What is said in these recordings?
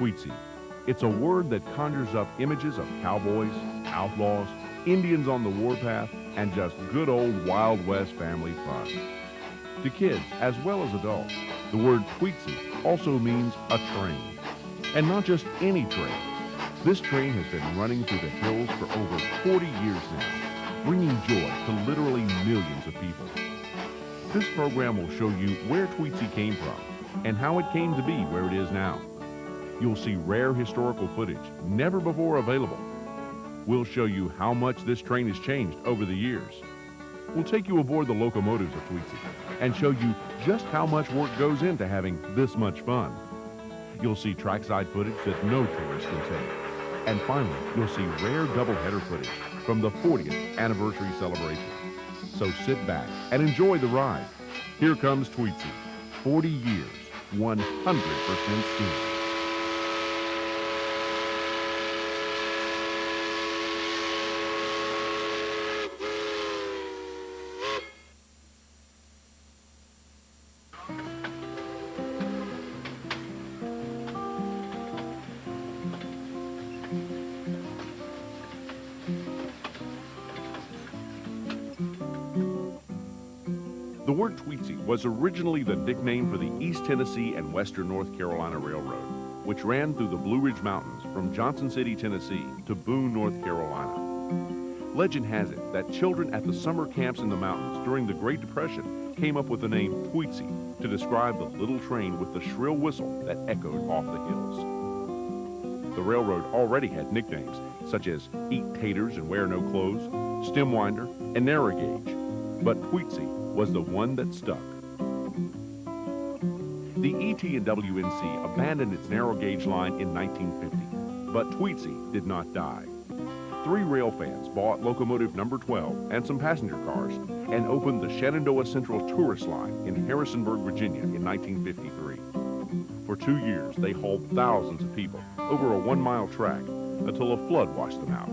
Tweetsie. It's a word that conjures up images of cowboys, outlaws, Indians on the warpath, and just good old Wild West family fun. To kids as well as adults, the word Tweetsie also means a train. And not just any train. This train has been running through the hills for over 40 years now, bringing joy to literally millions of people. This program will show you where Tweetsie came from and how it came to be where it is now. You'll see rare historical footage never before available. We'll show you how much this train has changed over the years. We'll take you aboard the locomotives of Tweetsie and show you just how much work goes into having this much fun. You'll see trackside footage that no tourist can take. And finally, you'll see rare doubleheader footage from the 40th anniversary celebration. So sit back and enjoy the ride. Here comes Tweetsie. 40 years, 100% steam. The word Tweetsie was originally the nickname for the East Tennessee and Western North Carolina Railroad, which ran through the Blue Ridge Mountains from Johnson City, Tennessee to Boone, North Carolina. Legend has it that children at the summer camps in the mountains during the Great Depression came up with the name Tweetsie to describe the little train with the shrill whistle that echoed off the hills. The railroad already had nicknames such as Eat Taters and Wear No Clothes, Stemwinder, and Narrow Gauge, but Tweetsie was the one that stuck. The ET and WNC abandoned its narrow gauge line in 1950, but Tweetsie did not die. 3 rail fans bought locomotive number 12 and some passenger cars and opened the Shenandoah Central Tourist Line in Harrisonburg, Virginia in 1953. For 2 years, they hauled thousands of people over a 1-mile track until a flood washed them out.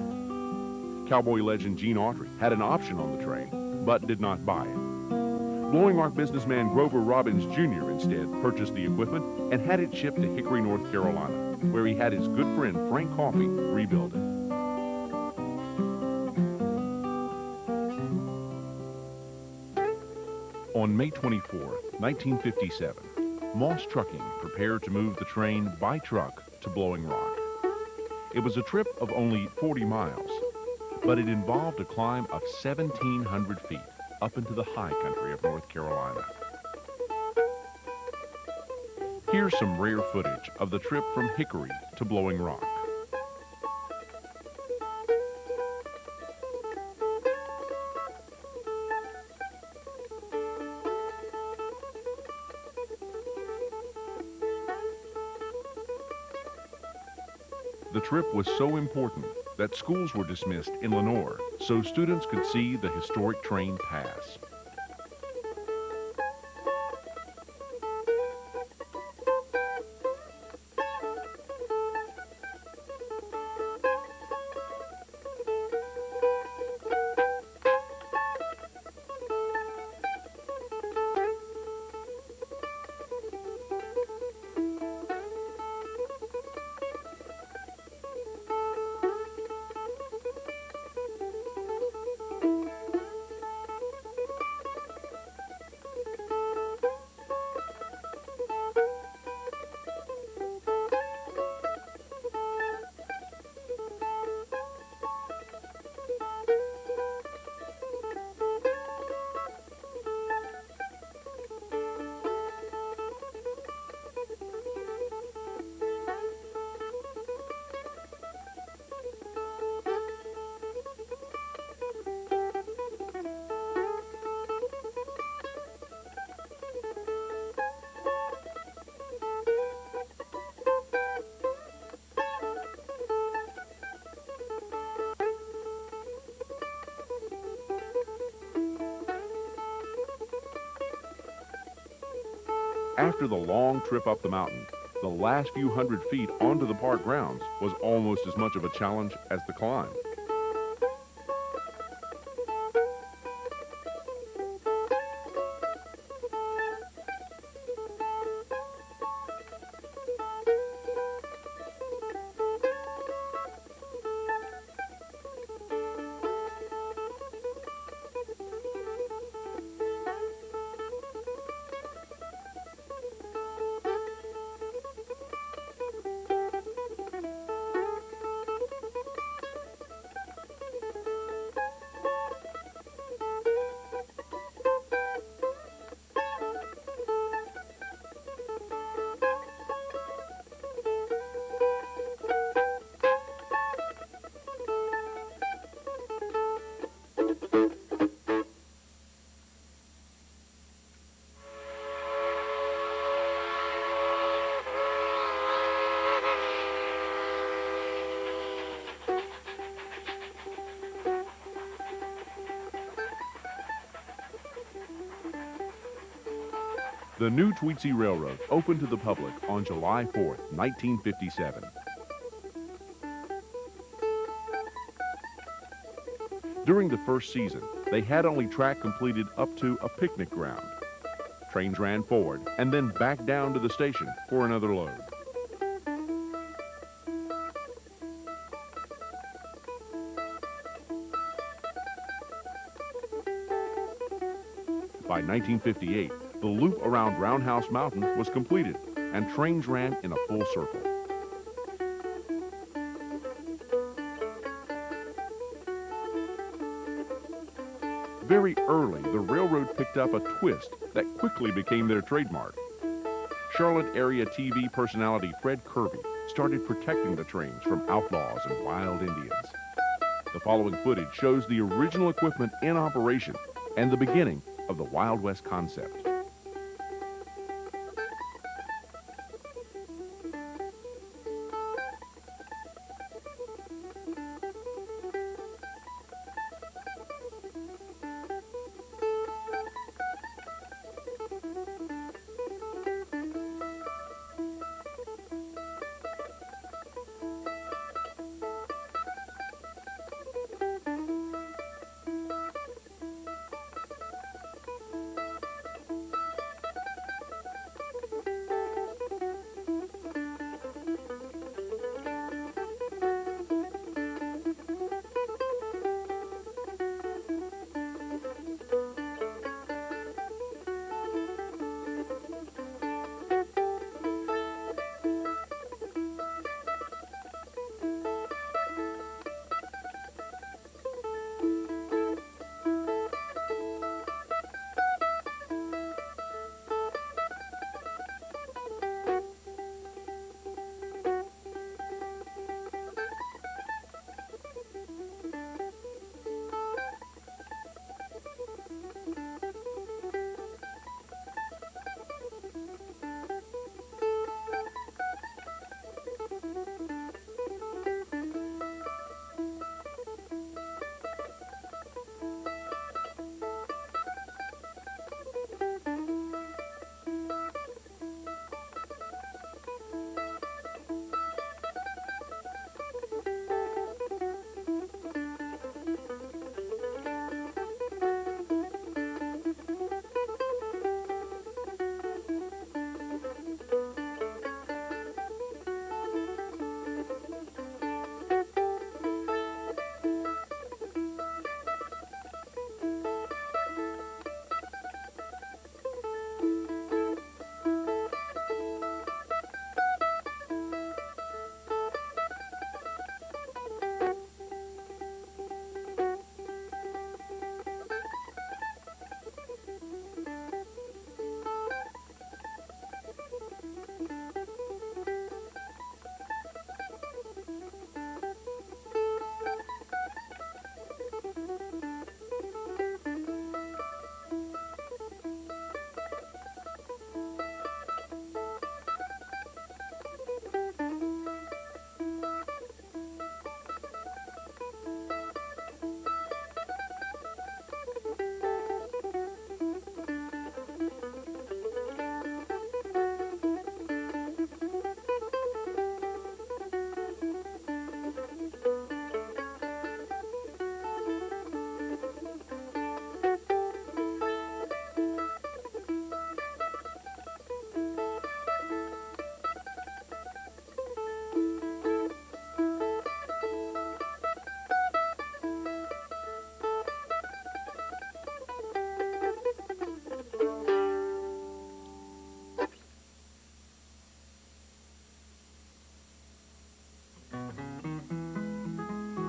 Cowboy legend Gene Autry had an option on the train, but did not buy it. Blowing Rock businessman Grover Robbins Jr. instead purchased the equipment and had it shipped to Hickory, North Carolina, where he had his good friend Frank Coffey rebuild it. On May 24, 1957, Moss Trucking prepared to move the train by truck to Blowing Rock. It was a trip of only 40 miles, but it involved a climb of 1,700 feet up into the high country of North Carolina. Here's some rare footage of the trip from Hickory to Blowing Rock. The trip was so important that schools were dismissed in Lenoir so students could see the historic train pass. After the long trip up the mountain, the last few hundred feet onto the park grounds was almost as much of a challenge as the climb. The new Tweetsie Railroad opened to the public on July 4, 1957. During the first season, they had only track completed up to a picnic ground. Trains ran forward and then back down to the station for another load. By 1958, the loop around Roundhouse Mountain was completed and trains ran in a full circle. Very early, the railroad picked up a twist that quickly became their trademark. Charlotte area TV personality Fred Kirby started protecting the trains from outlaws and wild Indians. The following footage shows the original equipment in operation and the beginning of the Wild West concept.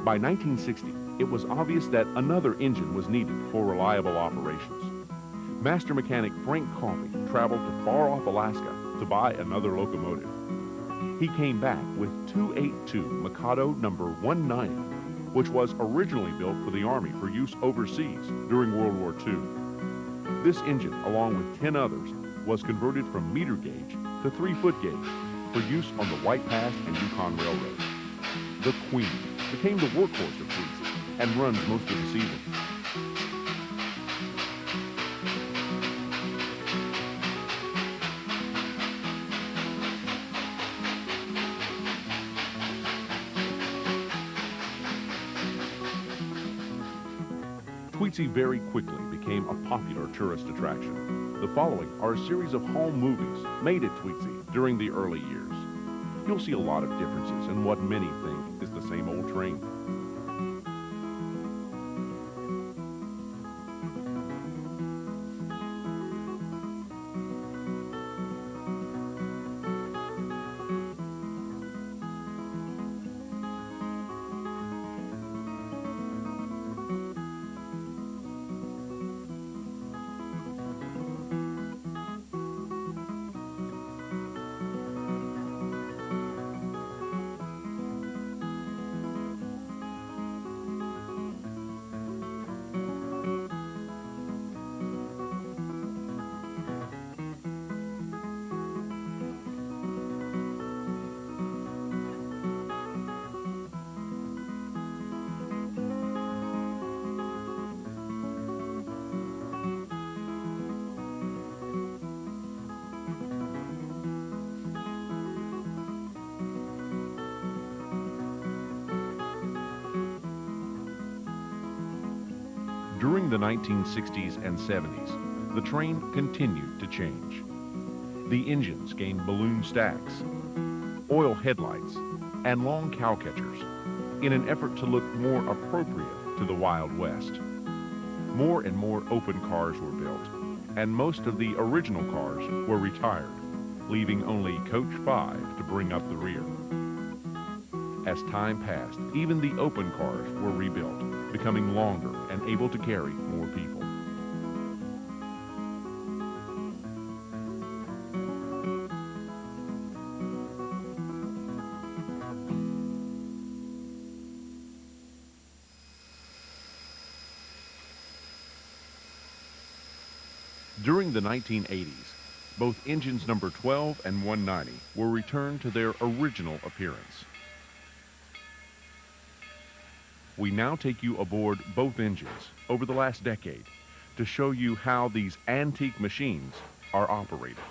By 1960, it was obvious that another engine was needed for reliable operations. Master mechanic Frank Coffey traveled to far-off Alaska to buy another locomotive. He came back with 282 Mikado number 190, which was originally built for the Army for use overseas during World War II. This engine, along with 10 others, was converted from meter gauge to 3-foot gauge for use on the White Pass and Yukon Railroad. The Queen became the workhorse of Tweetsie and runs most of the season. Tweetsie very quickly became a popular tourist attraction. The following are a series of home movies made at Tweetsie during the early years. You'll see a lot of differences in what many think is the same old train. During the 1960s and 70s, the train continued to change. The engines gained balloon stacks, oil headlights, and long cow catchers in an effort to look more appropriate to the Wild West. More and more open cars were built, and most of the original cars were retired, leaving only Coach 5 to bring up the rear. As time passed, even the open cars were rebuilt, becoming longer and able to carry more people. During the 1980s, both engines number 12 and 190 were returned to their original appearance. We now take you aboard both engines over the last decade to show you how these antique machines are operated.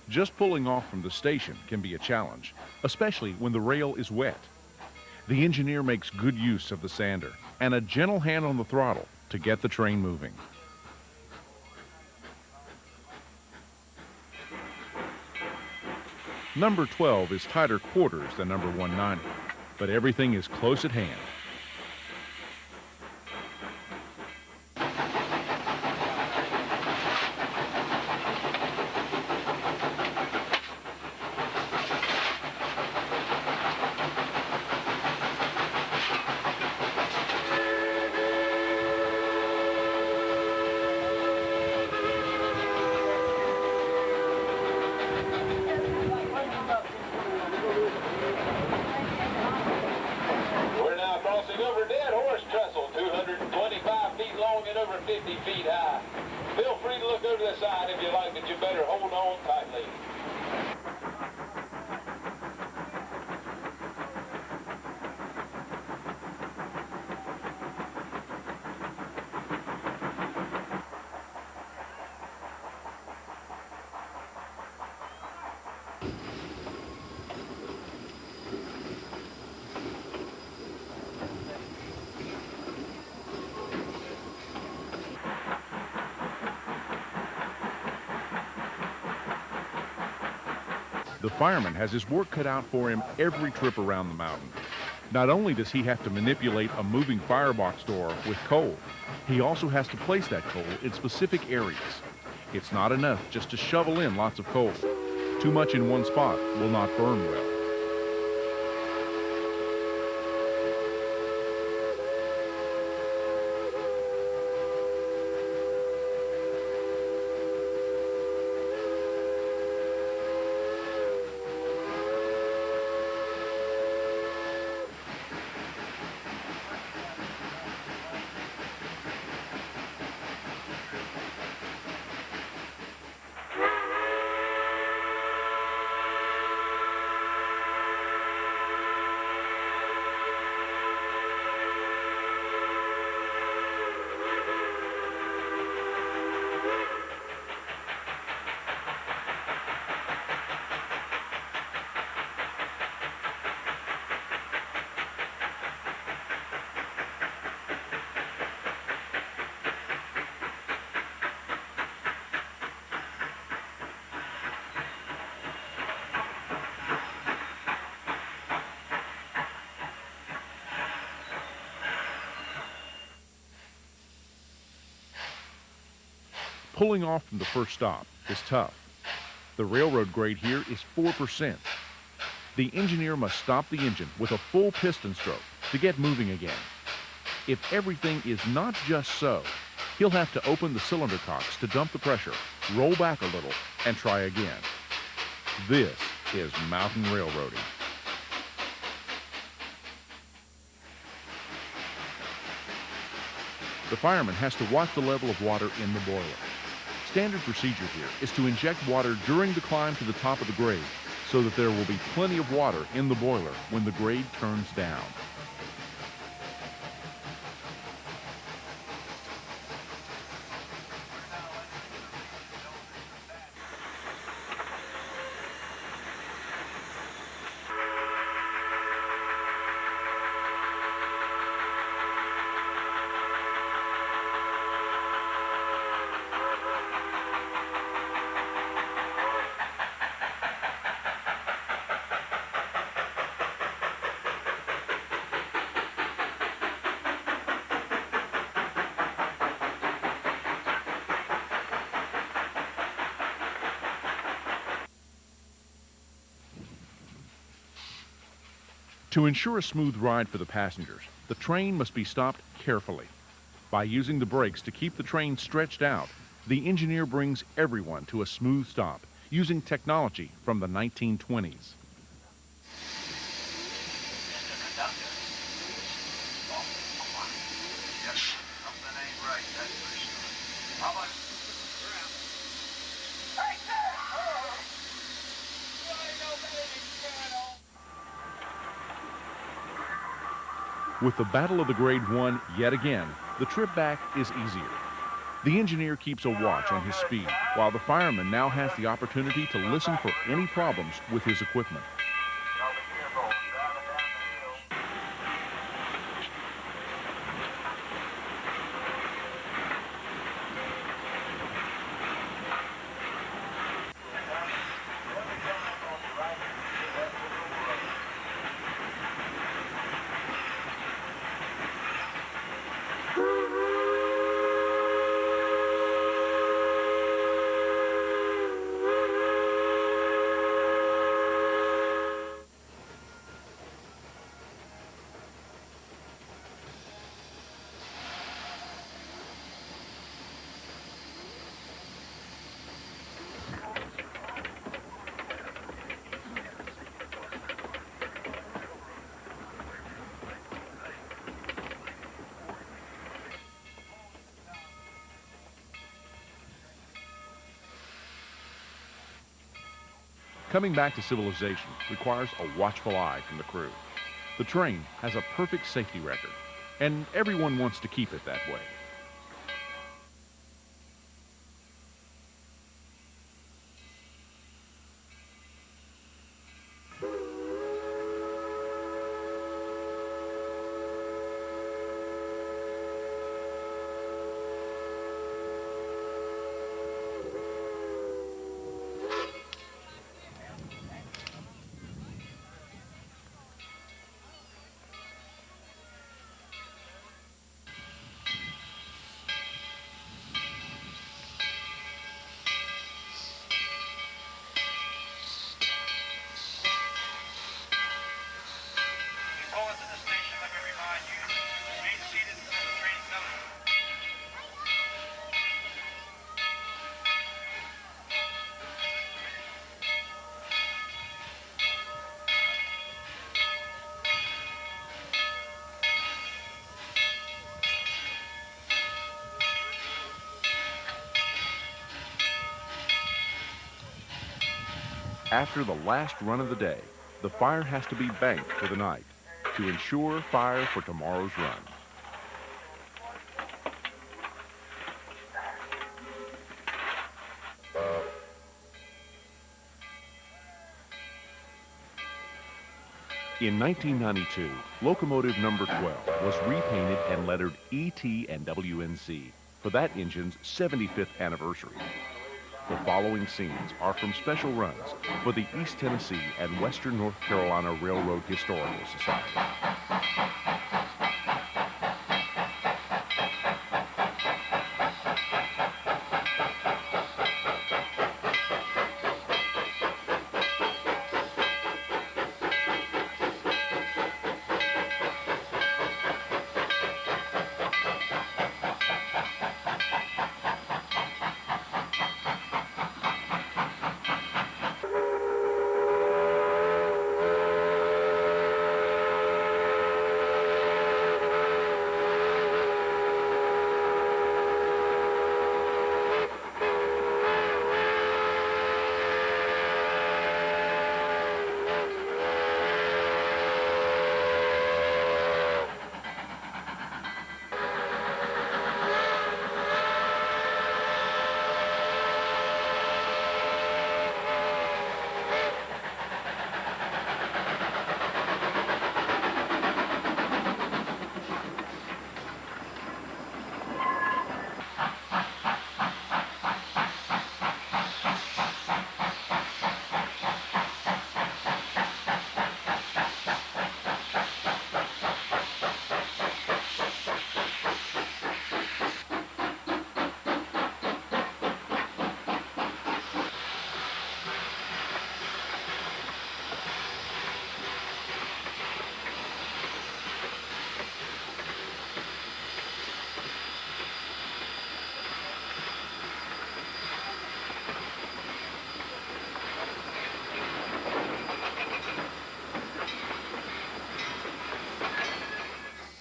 Just pulling off from the station can be a challenge, especially when the rail is wet. The engineer makes good use of the sander and a gentle hand on the throttle to get the train moving. Number 12 is tighter quarters than number 190, but everything is close at hand. Over dead horse trestle, 225 feet long and over 50 feet high. Feel free to look over the side if you like, but you better hold on tightly. The fireman has his work cut out for him every trip around the mountain. Not only does he have to manipulate a moving firebox door with coal, he also has to place that coal in specific areas. It's not enough just to shovel in lots of coal. Too much in one spot will not burn well. Pulling off from the first stop is tough. The railroad grade here is 4%. The engineer must stop the engine with a full piston stroke to get moving again. If everything is not just so, he'll have to open the cylinder cocks to dump the pressure, roll back a little, and try again. This is mountain railroading. The fireman has to watch the level of water in the boiler. Standard procedure here is to inject water during the climb to the top of the grade so that there will be plenty of water in the boiler when the grade turns down. To ensure a smooth ride for the passengers, the train must be stopped carefully. By using the brakes to keep the train stretched out, the engineer brings everyone to a smooth stop using technology from the 1920s. With the Battle of the Grade won yet again, the trip back is easier. The engineer keeps a watch on his speed, while the fireman now has the opportunity to listen for any problems with his equipment. Coming back to civilization requires a watchful eye from the crew. The train has a perfect safety record, and everyone wants to keep it that way. After the last run of the day, the fire has to be banked for the night to ensure fire for tomorrow's run. In 1992, locomotive number 12 was repainted and lettered ET and WNC for that engine's 75th anniversary. The following scenes are from special runs for the East Tennessee and Western North Carolina Railroad Historical Society.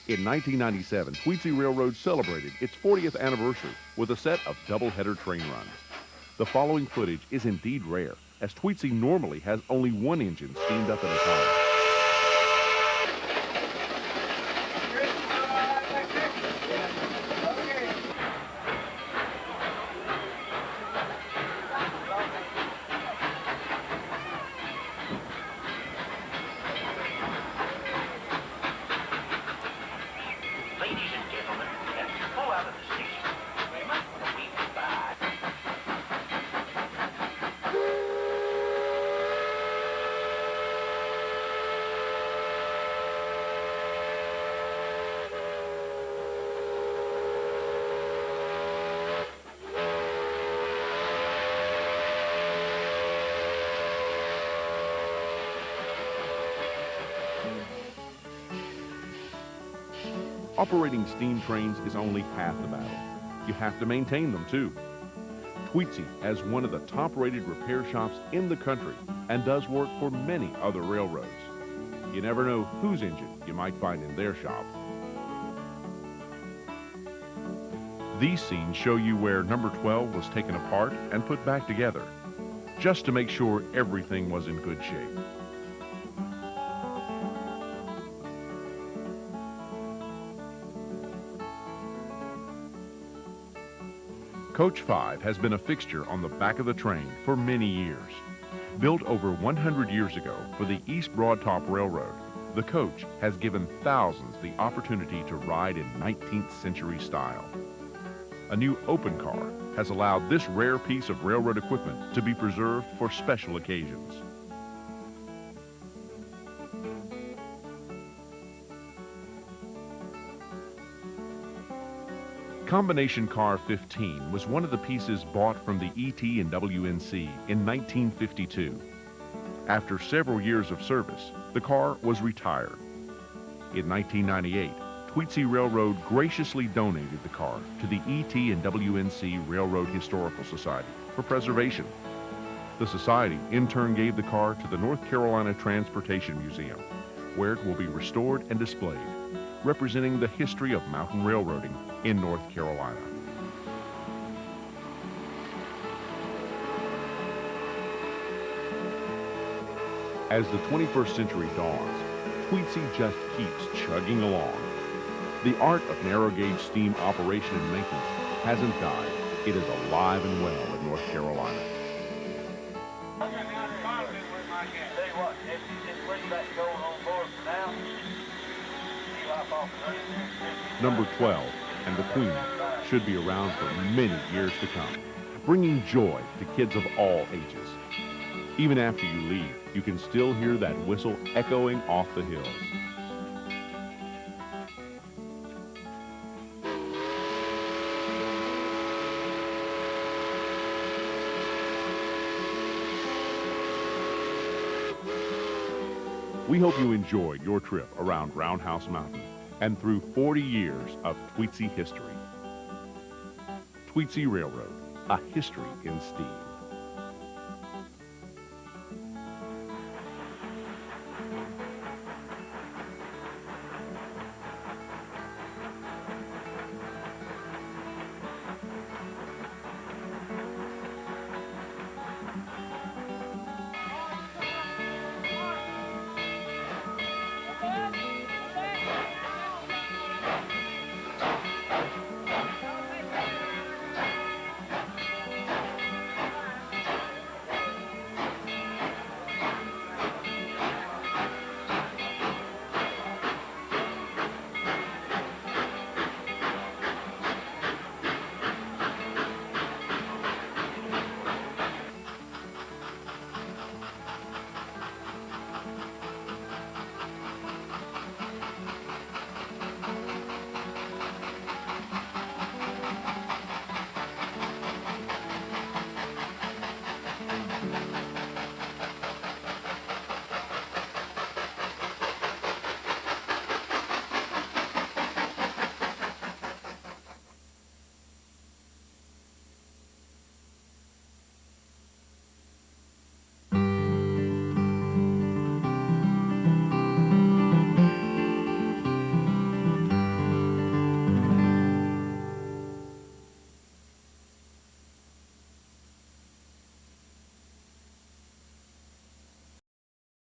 In 1997, Tweetsie Railroad celebrated its 40th anniversary with a set of double-header train runs. The following footage is indeed rare, as Tweetsie normally has only one engine steamed up at a time. Ladies and gentlemen, as you pull out of the station, you might want to wave goodbye. Operating steam trains is only half the battle. You have to maintain them too. Tweetsie has one of the top-rated repair shops in the country and does work for many other railroads. You never know whose engine you might find in their shop. These scenes show you where number 12 was taken apart and put back together, just to make sure everything was in good shape. Coach 5 has been a fixture on the back of the train for many years. Built over 100 years ago for the East Broadtop Railroad, the coach has given thousands the opportunity to ride in 19th century style. A new open car has allowed this rare piece of railroad equipment to be preserved for special occasions. Combination Car 15 was one of the pieces bought from the ET and WNC in 1952. After several years of service, the car was retired. In 1998, Tweetsie Railroad graciously donated the car to the ET and WNC Railroad Historical Society for preservation. The society in turn gave the car to the North Carolina Transportation Museum, where it will be restored and displayed, representing the history of mountain railroading in North Carolina. As the 21st century dawns, Tweetsie just keeps chugging along. The art of narrow gauge steam operation and maintenance hasn't died. It is alive and well in North Carolina. Number 12 and the Queen should be around for many years to come, bringing joy to kids of all ages. Even after you leave, you can still hear that whistle echoing off the hills. We hope you enjoyed your trip around Roundhouse Mountain and through 40 years of Tweetsie history. Tweetsie Railroad, a history in steam.